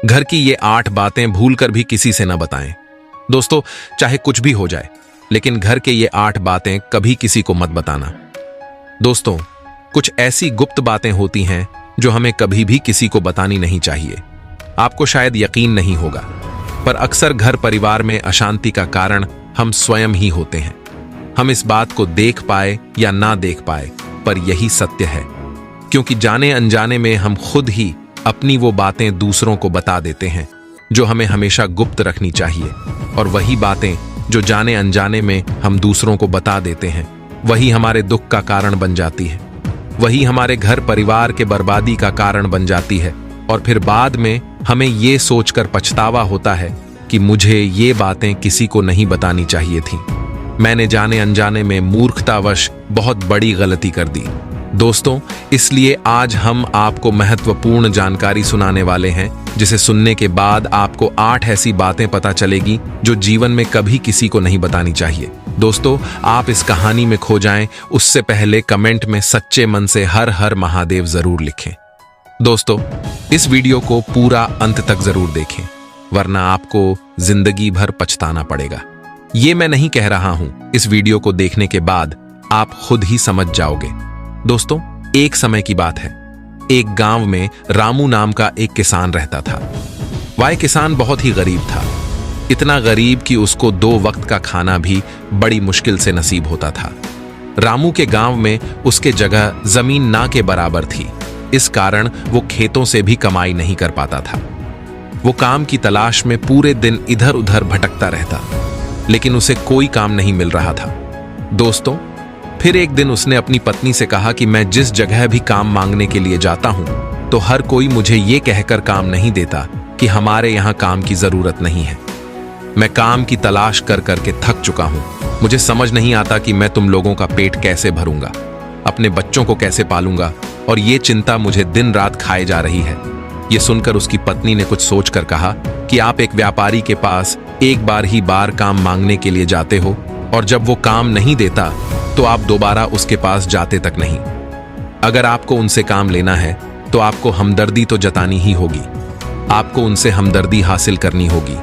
घर की ये 8 बातें भूलकर भी किसी से न बताएं। दोस्तों, चाहे कुछ भी हो जाए, लेकिन घर के ये 8 बातें कभी किसी को मत बताना। दोस्तों, कुछ ऐसी गुप्त बातें होती हैं जो हमें कभी भी किसी को बतानी नहीं चाहिए। आपको शायद यकीन नहीं होगा, पर अक्सर घर परिवार में अशांति का कारण हम स्वयं ही होते हैं। हम इस बात को देख पाए या ना देख पाए, पर यही सत्य है, क्योंकि जाने अनजाने में हम खुद ही अपनी वो बातें दूसरों को बता देते हैं जो हमें हमेशा गुप्त रखनी चाहिए। और वही बातें जो जाने अनजाने में हम दूसरों को बता देते हैं, वही हमारे दुख का कारण बन जाती है, वही हमारे घर परिवार के बर्बादी का कारण बन जाती है। और फिर बाद में हमें ये सोचकर पछतावा होता है कि मुझे ये बातें किसी को नहीं बतानी चाहिए थी। मैंने जाने अनजाने में मूर्खतावश बहुत बड़ी गलती कर दी। दोस्तों, इसलिए आज हम आपको महत्वपूर्ण जानकारी सुनाने वाले हैं, जिसे सुनने के बाद आपको 8 ऐसी बातें पता चलेगी जो जीवन में कभी किसी को नहीं बतानी चाहिए। दोस्तों, आप इस कहानी में खो जाएं उससे पहले कमेंट में सच्चे मन से हर हर महादेव जरूर लिखें। दोस्तों, इस वीडियो को पूरा अंत तक जरूर देखें, वरना आपको जिंदगी भर पछताना पड़ेगा। ये मैं नहीं कह रहा हूं, इस वीडियो को देखने के बाद आप खुद ही समझ जाओगे। दोस्तों, एक समय की बात है, एक गांव में रामू नाम का एक किसान रहता था। वह किसान बहुत ही गरीब था, इतना गरीब कि उसको 2 वक्त का खाना भी बड़ी मुश्किल से नसीब होता था। रामू के गांव में उसके जगह जमीन ना के बराबर थी, इस कारण वो खेतों से भी कमाई नहीं कर पाता था। वो काम की तलाश में पूरे दिन इधर उधर भटकता रहता, लेकिन उसे कोई काम नहीं मिल रहा था। दोस्तों, फिर एक दिन उसने अपनी पत्नी से कहा कि मैं जिस जगह भी काम मांगने के लिए जाता हूं, तो हर कोई मुझे ये कहकर काम नहीं देता कि हमारे यहां काम की जरूरत नहीं है। मैं काम की तलाश कर करके थक चुका हूं। मुझे समझ नहीं आता कि मैं तुम लोगों का पेट कैसे भरूंगा, अपने बच्चों को कैसे पालूंगा, और ये चिंता मुझे दिन रात खाए जा रही है। ये सुनकर उसकी पत्नी ने कुछ सोचकर कहा कि आप एक व्यापारी के पास एक बार ही बार काम मांगने के लिए जाते हो, और जब वो काम नहीं देता तो आप दोबारा उसके पास जाते तक नहीं। अगर आपको उनसे काम लेना है तो आपको हमदर्दी तो जतानी ही होगी। आपको उनसे हमदर्दी हासिल करनी होगी,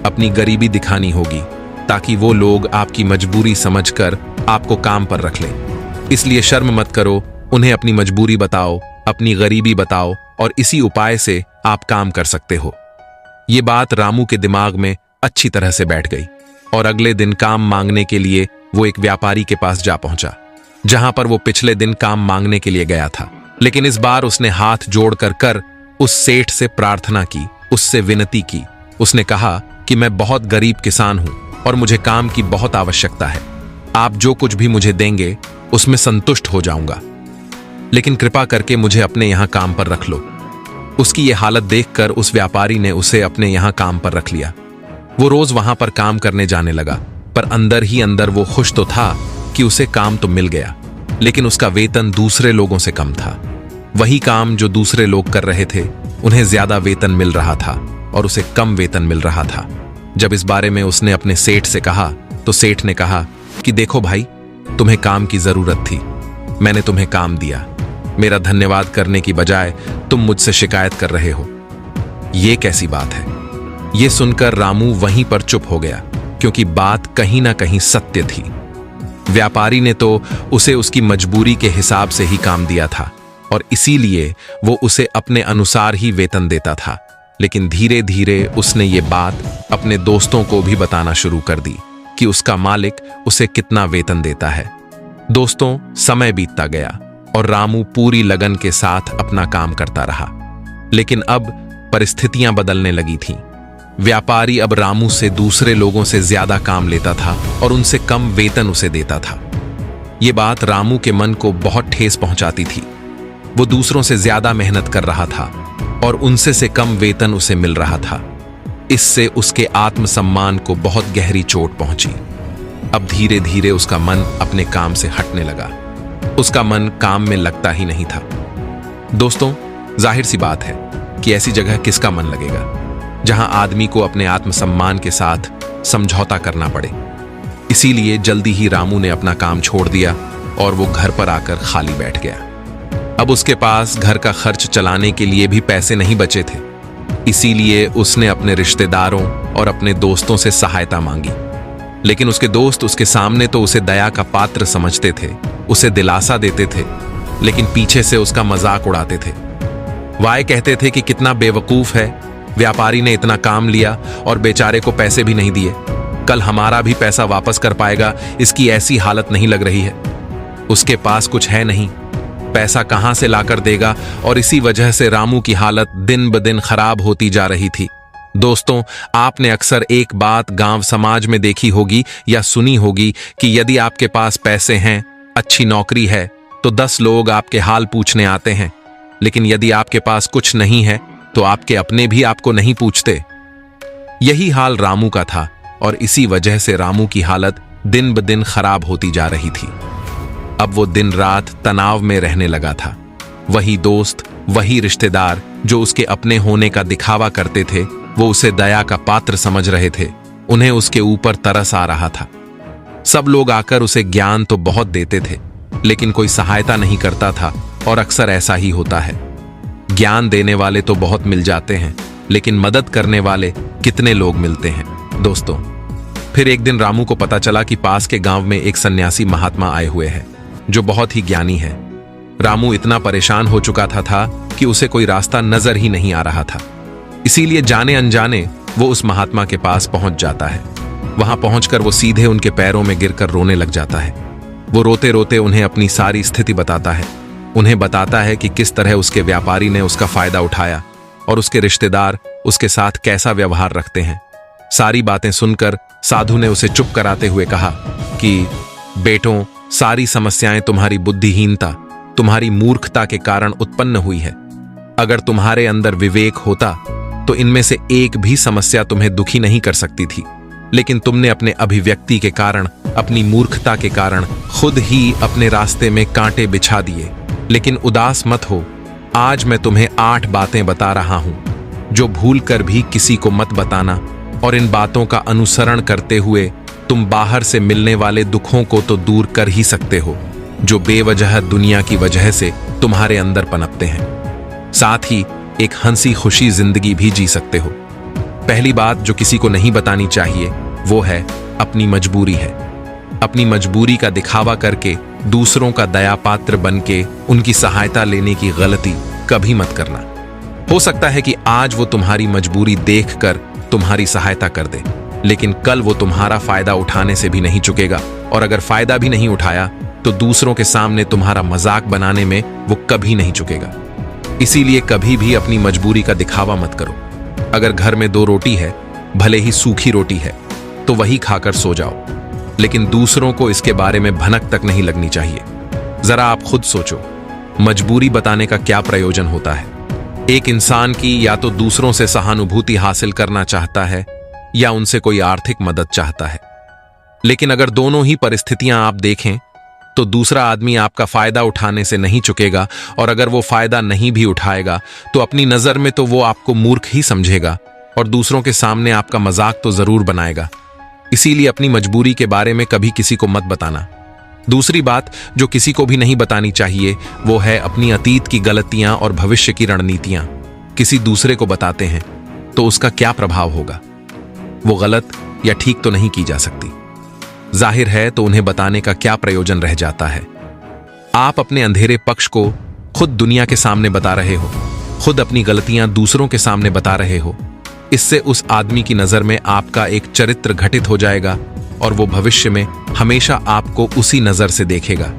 अपनी गरीबी दिखानी होगी, ताकि वो लोग आपकी मजबूरी समझकर आपको काम पर रख लें। इसलिए शर्म मत करो, उन्हें अपनी मजबूरी बताओ, अपनी गरीबी बताओ, और इसी उपाय से आप काम कर सकते हो। ये बात रामू के दिमाग में अच्छी तरह से बैठ गई, और अगले दिन काम मांगने के लिए वो एक व्यापारी के पास जा पहुंचा, जहां पर वो पिछले दिन काम मांगने के लिए गया था। लेकिन इस बार उसने हाथ जोड़ कर उस सेठ से प्रार्थना की, उससे विनती की। उसने कहा कि मैं बहुत गरीब किसान हूं और मुझे काम की बहुत आवश्यकता है। आप जो कुछ भी मुझे देंगे उसमें संतुष्ट हो जाऊंगा, लेकिन कृपा करके मुझे अपने यहां काम पर रख लो। उसकी ये हालत देखकर उस व्यापारी ने उसे अपने यहां काम पर रख लिया। वो रोज वहां पर काम करने जाने लगा, पर अंदर ही अंदर वो खुश तो था कि उसे काम तो मिल गया, लेकिन उसका वेतन दूसरे लोगों से कम था। वही काम जो दूसरे लोग कर रहे थे, उन्हें ज्यादा वेतन मिल रहा था और उसे कम वेतन मिल रहा था। जब इस बारे में उसने अपने सेठ से कहा, तो सेठ ने कहा कि देखो भाई, तुम्हें काम की जरूरत थी, मैंने तुम्हें काम दिया। मेरा धन्यवाद करने की बजाय तुम मुझसे शिकायत कर रहे हो, ये कैसी बात है। ये सुनकर रामू वहीं पर चुप हो गया, क्योंकि बात कहीं ना कहीं सत्य थी। व्यापारी ने तो उसे उसकी मजबूरी के हिसाब से ही काम दिया था, और इसीलिए वो उसे अपने अनुसार ही वेतन देता था। लेकिन धीरे धीरे उसने ये बात अपने दोस्तों को भी बताना शुरू कर दी कि उसका मालिक उसे कितना वेतन देता है। दोस्तों, समय बीतता गया और रामू पूरी लगन के साथ अपना काम करता रहा, लेकिन अब परिस्थितियां बदलने लगी थीं। व्यापारी अब रामू से दूसरे लोगों से ज्यादा काम लेता था और उनसे कम वेतन उसे देता था। ये बात रामू के मन को बहुत ठेस पहुंचाती थी। वो दूसरों से ज्यादा मेहनत कर रहा था और उनसे से कम वेतन उसे मिल रहा था। इससे उसके आत्मसम्मान को बहुत गहरी चोट पहुंची। अब धीरे धीरे उसका मन अपने काम से हटने लगा। उसका मन काम में लगता ही नहीं था। दोस्तों, जाहिर सी बात है कि ऐसी जगह किसका मन लगेगा जहां आदमी को अपने आत्मसम्मान के साथ समझौता करना पड़े। इसीलिए जल्दी ही रामू ने अपना काम छोड़ दिया और वो घर पर आकर खाली बैठ गया। अब उसके पास घर का खर्च चलाने के लिए भी पैसे नहीं बचे थे। इसीलिए उसने अपने रिश्तेदारों और अपने दोस्तों से सहायता मांगी। लेकिन उसके दोस्त उसके सामने तो उसे दया का पात्र समझते थे, उसे दिलासा देते थे, लेकिन पीछे से उसका मजाक उड़ाते थे। वाय कहते थे कि कितना बेवकूफ है, व्यापारी ने इतना काम लिया और बेचारे को पैसे भी नहीं दिए। कल हमारा भी पैसा वापस कर पाएगा, इसकी ऐसी हालत नहीं लग रही है। उसके पास कुछ है नहीं, पैसा कहां से लाकर देगा। और इसी वजह से रामू की हालत दिन ब दिन खराब होती जा रही थी। दोस्तों, आपने अक्सर एक बात गांव समाज में देखी होगी या सुनी होगी कि यदि आपके पास पैसे हैं, अच्छी नौकरी है, तो 10 लोग आपके हाल पूछने आते हैं। लेकिन यदि आपके पास कुछ नहीं है तो आपके अपने भी आपको नहीं पूछते। यही हाल रामू का था और इसी वजह से रामू की हालत दिन ब दिन खराब होती जा रही थी। अब वो दिन रात तनाव में रहने लगा था। वही दोस्त, वही रिश्तेदार जो उसके अपने होने का दिखावा करते थे, वो उसे दया का पात्र समझ रहे थे। उन्हें उसके ऊपर तरस आ रहा था। सब लोग आकर उसे ज्ञान तो बहुत देते थे, लेकिन कोई सहायता नहीं करता था। और अक्सर ऐसा ही होता है, ज्ञान देने वाले तो बहुत मिल जाते हैं, लेकिन मदद करने वाले कितने लोग मिलते हैं। दोस्तों, फिर एक दिन रामू को पता चला कि पास के गांव में एक सन्यासी महात्मा आए हुए हैं जो बहुत ही ज्ञानी है। रामू इतना परेशान हो चुका था कि उसे कोई रास्ता नजर ही नहीं आ रहा था। इसीलिए जाने अनजाने वो उस महात्मा के पास पहुंच जाता है। वहां पहुंचकर वो सीधे उनके पैरों में गिरकर रोने लग जाता है। वो रोते रोते उन्हें अपनी सारी स्थिति बताता है। उन्हें बताता है कि किस तरह उसके व्यापारी ने उसका फायदा उठाया और उसके रिश्तेदार उसके साथ कैसा व्यवहार रखते हैं। सारी बातें सुनकर साधु ने उसे चुप कराते हुए कहा कि बेटों, सारी समस्याएं तुम्हारी बुद्धिहीनता, तुम्हारी मूर्खता के कारण उत्पन्न हुई है। अगर तुम्हारे अंदर विवेक होता तो इनमें से एक भी समस्या तुम्हें दुखी नहीं कर सकती थी। लेकिन तुमने अपने अभिव्यक्ति के कारण, अपनी मूर्खता के कारण खुद ही अपने रास्ते में कांटे बिछा दिए। लेकिन उदास मत हो, आज मैं तुम्हें 8 बातें बता रहा हूं जो भूल कर भी किसी को मत बताना। और इन बातों का अनुसरण करते हुए तुम बाहर से मिलने वाले दुखों को तो दूर कर ही सकते हो जो बेवजह दुनिया की वजह से तुम्हारे अंदर पनपते हैं। साथ ही एक हंसी खुशी जिंदगी भी जी सकते हो। पहली बात जो किसी को नहीं बतानी चाहिए वो है अपनी मजबूरी है। अपनी मजबूरी का दिखावा करके दूसरों का दया पात्र बन के उनकी सहायता लेने की गलती कभी मत करना। हो सकता है कि आज वो तुम्हारी मजबूरी देखकर तुम्हारी सहायता कर दे, लेकिन कल वो तुम्हारा फायदा उठाने से भी नहीं चुकेगा। और अगर फायदा भी नहीं उठाया तो दूसरों के सामने तुम्हारा मजाक बनाने में वो कभी नहीं चुकेगा। इसीलिए कभी भी अपनी मजबूरी का दिखावा मत करो। अगर घर में 2 रोटी है, भले ही सूखी रोटी है, तो वही खाकर सो जाओ, लेकिन दूसरों को इसके बारे में भनक तक नहीं लगनी चाहिए। जरा आप खुद सोचो, मजबूरी बताने का क्या प्रयोजन होता है। एक इंसान की या तो दूसरों से सहानुभूति हासिल करना चाहता है या उनसे कोई आर्थिक मदद चाहता है। लेकिन अगर दोनों ही परिस्थितियां आप देखें तो दूसरा आदमी आपका फायदा उठाने से नहीं चुकेगा। और अगर वो फायदा नहीं भी उठाएगा तो अपनी नजर में तो वो आपको मूर्ख ही समझेगा और दूसरों के सामने आपका मजाक तो जरूर बनाएगा। इसीलिए अपनी मजबूरी के बारे में कभी किसी को मत बताना। दूसरी बात जो किसी को भी नहीं बतानी चाहिए वो है अपनी अतीत की गलतियां और भविष्य की रणनीतियां। किसी दूसरे को बताते हैं तो उसका क्या प्रभाव होगा, वो गलत या ठीक तो नहीं की जा सकती। जाहिर है तो उन्हें बताने का क्या प्रयोजन रह जाता है। आप अपने अंधेरे पक्ष को खुद दुनिया के सामने बता रहे हो, खुद अपनी गलतियां दूसरों के सामने बता रहे हो। इससे उस आदमी की नजर में आपका एक चरित्र घटित हो जाएगा और वो भविष्य में हमेशा आपको उसी नजर से देखेगा।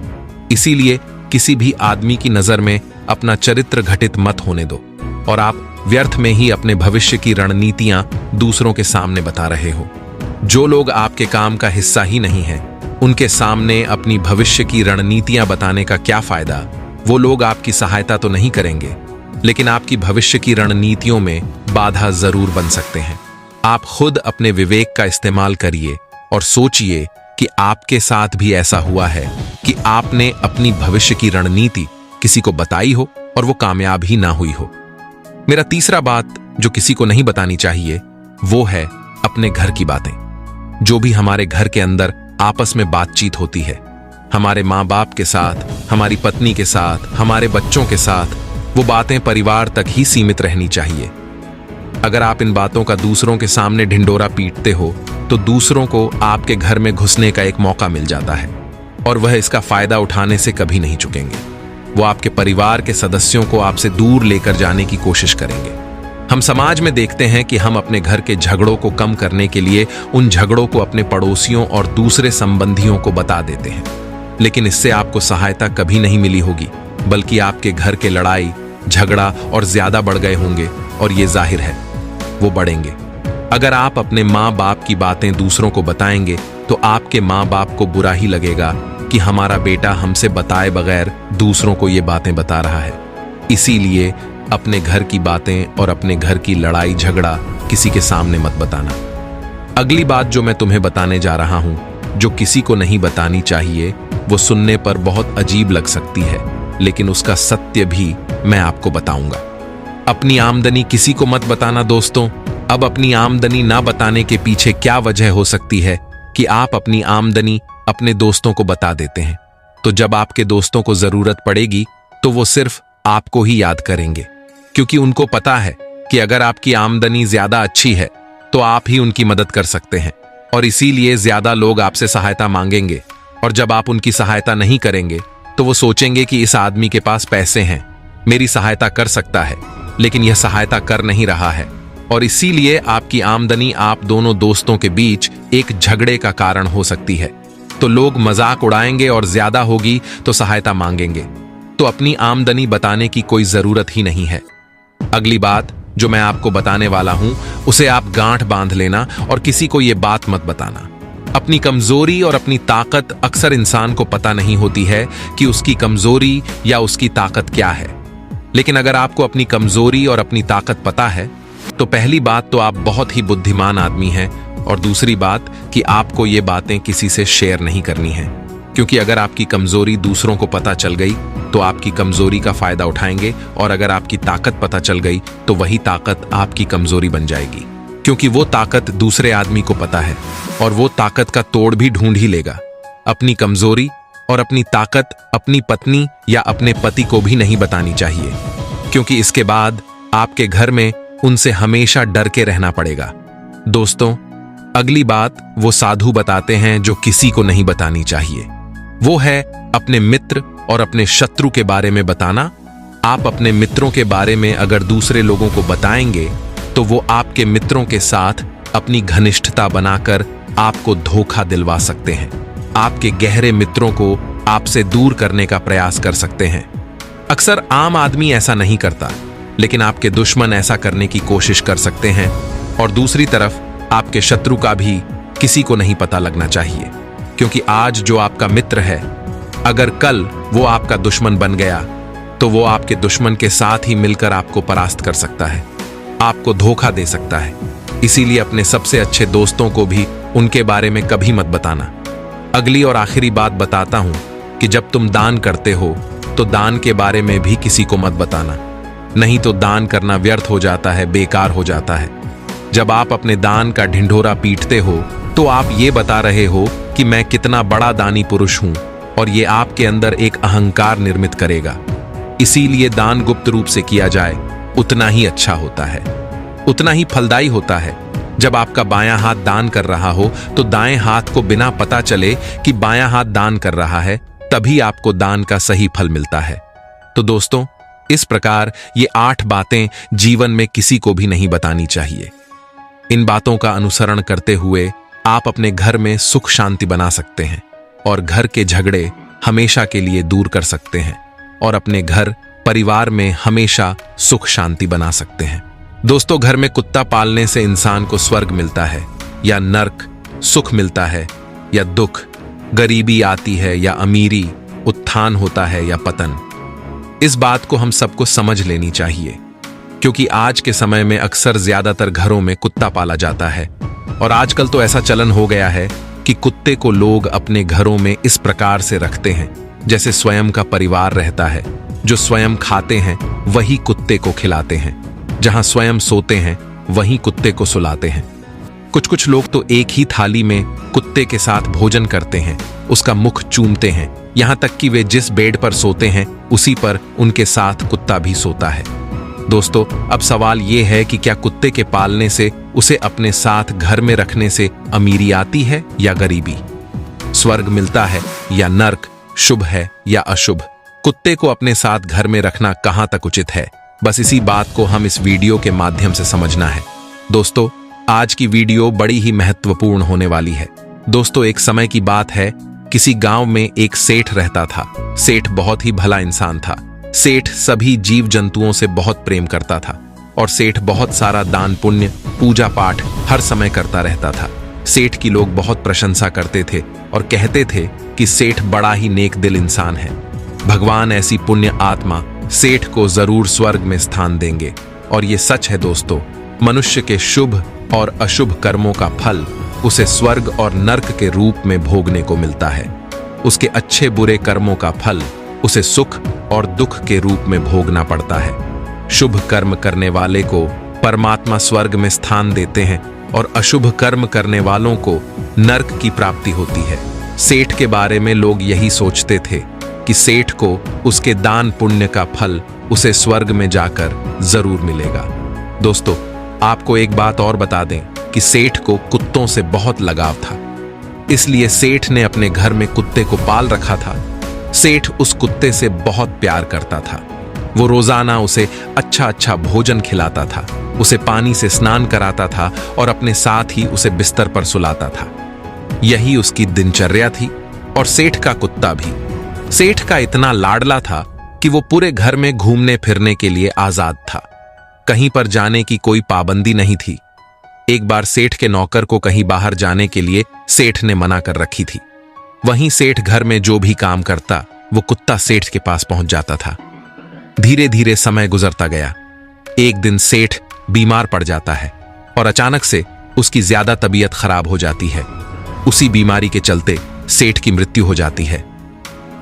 इसीलिए किसी भी आदमी की नजर में अपना चरित्र घटित मत होने दो और आप व्यर्थ में ही अपने भविष्य की रणनीतियां दूसरों के सामने बता रहे हो। जो लोग आपके काम का हिस्सा ही नहीं है, उनके सामने अपनी भविष्य की रणनीतियां बताने का क्या फायदा। वो लोग आपकी सहायता तो नहीं करेंगे, लेकिन आपकी भविष्य की रणनीतियों में बाधा जरूर बन सकते हैं। आप खुद अपने विवेक का इस्तेमाल करिए और सोचिए कि आपके साथ भी ऐसा हुआ है कि आपने अपनी भविष्य की रणनीति किसी को बताई हो और वो कामयाब ही ना हुई हो। मेरा तीसरा बात जो किसी को नहीं बतानी चाहिए वो है अपने घर की बातें। जो भी हमारे घर के अंदर आपस में बातचीत होती है, हमारे माँ बाप के साथ, हमारी पत्नी के साथ, हमारे बच्चों के साथ, वो बातें परिवार तक ही सीमित रहनी चाहिए। अगर आप इन बातों का दूसरों के सामने ढिंडोरा पीटते हो तो दूसरों को आपके घर में घुसने का एक मौका मिल जाता है और वह इसका फायदा उठाने से कभी नहीं चुकेंगे। वो आपके परिवार के सदस्यों को आपसे दूर लेकर जाने की कोशिश करेंगे। हम समाज में देखते हैं कि हम अपने घर के झगड़ों को कम करने के लिए उन झगड़ों को अपने पड़ोसियों और दूसरे संबंधियों को बता देते हैं, लेकिन इससे आपको सहायता कभी नहीं मिली होगी, बल्कि आपके घर के लड़ाई झगड़ा और ज्यादा बढ़ गए होंगे। और ये जाहिर है वो बढ़ेंगे। अगर आप अपने माँ बाप की बातें दूसरों को बताएंगे तो आपके माँ बाप को बुरा ही लगेगा कि हमारा बेटा हमसे बताए बगैर दूसरों को ये बातें बता रहा है। इसीलिए अपने घर की बातें और अपने घर की लड़ाई झगड़ा किसी के सामने मत बताना। अगली बात जो मैं तुम्हें बताने जा रहा हूं, जो किसी को नहीं बतानी चाहिए, वो सुनने पर बहुत अजीब लग सकती है, लेकिन उसका सत्य भी मैं आपको बताऊंगा। अपनी आमदनी किसी को मत बताना दोस्तों। अब अपनी आमदनी ना बताने के पीछे क्या वजह हो सकती है कि आप अपनी आमदनी अपने दोस्तों को बता देते हैं, तो जब आपके दोस्तों को जरूरत पड़ेगी तो वो सिर्फ आपको ही याद करेंगे, क्योंकि उनको पता है कि अगर आपकी आमदनी ज्यादा अच्छी है तो आप ही उनकी मदद कर सकते हैं, और इसीलिए ज्यादा लोग आपसे सहायता मांगेंगे। और जब आप उनकी सहायता नहीं करेंगे तो वो सोचेंगे कि इस आदमी के पास पैसे हैं, मेरी सहायता कर सकता है, लेकिन यह सहायता कर नहीं रहा है, और इसीलिए आपकी आमदनी आप दोनों दोस्तों के बीच एक झगड़े का कारण हो सकती है। तो लोग मजाक उड़ाएंगे और ज्यादा होगी तो सहायता मांगेंगे। तो अपनी आमदनी बताने की कोई जरूरत ही नहीं है। अगली बात जो मैं आपको बताने वाला हूं, उसे आप गांठ बांध लेना और किसी को यह बात मत बताना। अपनी कमजोरी और अपनी ताकत अक्सर इंसान को पता नहीं होती है कि उसकी कमजोरी या उसकी ताकत क्या है। लेकिन अगर आपको अपनी कमजोरी और अपनी ताकत पता है तो पहली बात तो आप बहुत ही बुद्धिमान आदमी हैं, और दूसरी बात कि आपको ये बातें किसी से शेयर नहीं करनी है, क्योंकि अगर आपकी कमजोरी दूसरों को पता चल गई तो आपकी कमजोरी का फायदा उठाएंगे, और अगर आपकी ताकत पता चल गई तो वही ताकत आपकी कमजोरी बन जाएगी, क्योंकि वो ताकत दूसरे आदमी को पता है और वो ताकत का तोड़ भी ढूंढ ही लेगा। अपनी कमजोरी और अपनी ताकत अपनी पत्नी या अपने पति को भी नहीं बतानी चाहिए, क्योंकि इसके बाद आपके घर में उनसे हमेशा डर के रहना पड़ेगा। दोस्तों, अगली बात वो साधु बताते हैं जो किसी को नहीं बतानी चाहिए। वो है अपने मित्र और अपने शत्रु के बारे में बताना। आप अपने मित्रों के बारे में अगर दूसरे लोगों को बताएंगे तो वो आपके मित्रों के साथ अपनी घनिष्ठता बनाकर आपको धोखा दिलवा सकते हैं। आपके गहरे मित्रों को आपसे दूर करने का प्रयास कर सकते हैं। अक्सर आम आदमी ऐसा नहीं करता, लेकिन आपके दुश्मन ऐसा करने की कोशिश कर सकते हैं। और दूसरी तरफ आपके शत्रु का भी किसी को नहीं पता लगना चाहिए, क्योंकि आज जो आपका मित्र है, अगर कल वो आपका दुश्मन बन गया तो वो आपके दुश्मन के साथ ही मिलकर आपको परास्त कर सकता है, आपको धोखा दे सकता है। इसीलिए अपने सबसे अच्छे दोस्तों को भी उनके बारे में कभी मत बताना। अगली और आखिरी बात बताता हूं कि जब तुम दान करते हो तो दान के बारे में भी किसी को मत बताना, नहीं तो दान करना व्यर्थ हो जाता है, बेकार हो जाता है। जब आप अपने दान का ढिंढोरा पीटते हो तो आप ये बता रहे हो कि मैं कितना बड़ा दानी पुरुष हूं, और ये आपके अंदर एक अहंकार निर्मित करेगा। इसीलिए दान गुप्त रूप से किया जाए उतना ही अच्छा होता है, उतना ही फलदायी होता है। जब आपका बायां हाथ दान कर रहा हो तो दाएं हाथ को बिना पता चले कि बायां हाथ दान कर रहा है, तभी आपको दान का सही फल मिलता है। तो दोस्तों, इस प्रकार ये 8 बातें जीवन में किसी को भी नहीं बतानी चाहिए। इन बातों का अनुसरण करते हुए आप अपने घर में सुख शांति बना सकते हैं और घर के झगड़े हमेशा के लिए दूर कर सकते हैं और अपने घर परिवार में हमेशा सुख शांति बना सकते हैं। दोस्तों, घर में कुत्ता पालने से इंसान को स्वर्ग मिलता है या नर्क, सुख मिलता है या दुख, गरीबी आती है या अमीरी, उत्थान होता है या पतन। इस बात को हम सबको समझ लेनी चाहिए, क्योंकि आज के समय में अक्सर ज्यादातर घरों में कुत्ता पाला जाता है, और आजकल तो ऐसा चलन हो गया है कि कुत्ते को लोग अपने घरों में इस प्रकार से रखते हैं जैसे स्वयं का परिवार रहता है। जो स्वयं खाते हैं वही कुत्ते को खिलाते हैं, जहां स्वयं सोते हैं वहीं कुत्ते को सुलाते हैं। कुछ लोग तो एक ही थाली में कुत्ते के साथ भोजन करते हैं, उसका मुख चूमते हैं, यहां तक कि वे जिस बेड पर सोते हैं उसी पर उनके साथ कुत्ता भी सोता है। दोस्तों, अब सवाल ये है कि क्या कुत्ते के पालने से, उसे अपने साथ घर में रखने से अमीरी आती है या गरीबी? स्वर्ग मिलता है या नर्क? शुभ है या अशुभ? कुत्ते को अपने साथ घर में रखना कहां तक उचित है? बस इसी बात को हम इस वीडियो के माध्यम से समझना है। दोस्तों, आज की वीडियो बड़ी ही महत्वपूर्ण होने वाली है। दोस्तों, एक समय की बात है, किसी गांव में एक सेठ रहता था। सेठ बहुत ही भला इंसान था। सेठ सभी जीव जंतुओं से बहुत प्रेम करता था और सेठ बहुत सारा दान पुण्य, पूजा पाठ हर समय करता रहता था। सेठ की लोग बहुत प्रशंसा करते थे और कहते थे कि सेठ बड़ा ही नेक दिल इंसान है। भगवान ऐसी पुण्य आत्मा सेठ को जरूर स्वर्ग में स्थान देंगे। और ये सच है दोस्तों, मनुष्य के शुभ और अशुभ कर्मों का फल उसे स्वर्ग और नर्क के रूप में भोगने को मिलता है। उसके अच्छे बुरे कर्मों का फल उसे सुख और दुख के रूप में भोगना पड़ता है। शुभ कर्म करने वाले को परमात्मा स्वर्ग में स्थान देते हैं और अशुभ कर्म करने वालों को नर्क की प्राप्ति होती है। सेठ के बारे में लोग यही सोचते थे कि सेठ को उसके दान पुण्य का फल उसे स्वर्ग में जाकर जरूर मिलेगा। दोस्तों, आपको एक बात और बता दें कि सेठ को कुत्तों से बहुत लगाव था, इसलिए सेठ ने अपने घर में कुत्ते को पाल रखा था। सेठ उस कुत्ते से बहुत प्यार करता था। वो रोजाना उसे अच्छा अच्छा भोजन खिलाता था, उसे पानी से स्नान कराता था और अपने साथ ही उसे बिस्तर पर सुलाता था। यही उसकी दिनचर्या थी। और सेठ का कुत्ता भी सेठ का इतना लाडला था कि वो पूरे घर में घूमने फिरने के लिए आजाद था। कहीं पर जाने की कोई पाबंदी नहीं थी। एक बार सेठ के नौकर को कहीं बाहर जाने के लिए सेठ ने मना कर रखी थी। वहीं सेठ घर में जो भी काम करता, वो कुत्ता सेठ के पास पहुंच जाता था। धीरे धीरे समय गुजरता गया। एक दिन सेठ बीमार पड़ जाता है और अचानक से उसकी ज्यादा तबीयत खराब हो जाती है। उसी बीमारी के चलते सेठ की मृत्यु हो जाती है।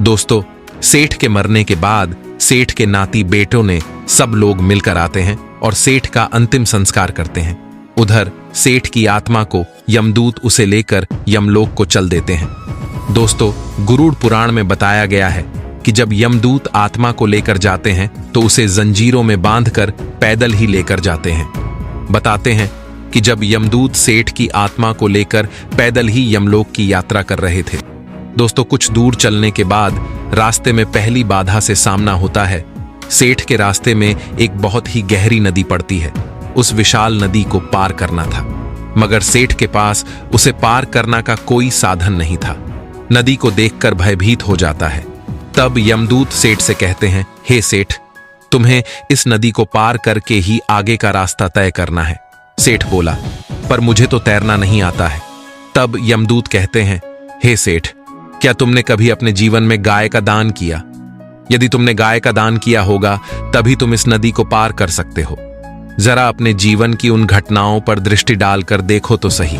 दोस्तों, सेठ के मरने के बाद सेठ के नाती बेटों ने सब लोग मिलकर आते हैं और सेठ का अंतिम संस्कार करते हैं। उधर सेठ की आत्मा को यमदूत उसे लेकर यमलोक को चल देते हैं। दोस्तों, गरुड़ पुराण में बताया गया है कि जब यमदूत आत्मा को लेकर जाते हैं तो उसे जंजीरों में बांधकर पैदल ही लेकर जाते हैं। बताते हैं कि जब यमदूत सेठ की आत्मा को लेकर पैदल ही यमलोक की यात्रा कर रहे थे। दोस्तों, कुछ दूर चलने के बाद रास्ते में पहली बाधा से सामना होता है। सेठ के रास्ते में एक बहुत ही गहरी नदी पड़ती है। उस विशाल नदी को पार करना था, मगर सेठ के पास उसे पार करना का कोई साधन नहीं था। नदी को देखकर भयभीत हो जाता है। तब यमदूत सेठ से कहते हैं, हे सेठ, तुम्हें इस नदी को पार करके ही आगे का रास्ता तय करना है। सेठ बोला, पर मुझे तो तैरना नहीं आता है। तब यमदूत कहते हैं, हे सेठ, क्या तुमने कभी अपने जीवन में गाय का दान किया? यदि तुमने गाय का दान किया होगा तभी तुम इस नदी को पार कर सकते हो। जरा अपने जीवन की उन घटनाओं पर दृष्टि डालकर देखो तो सही।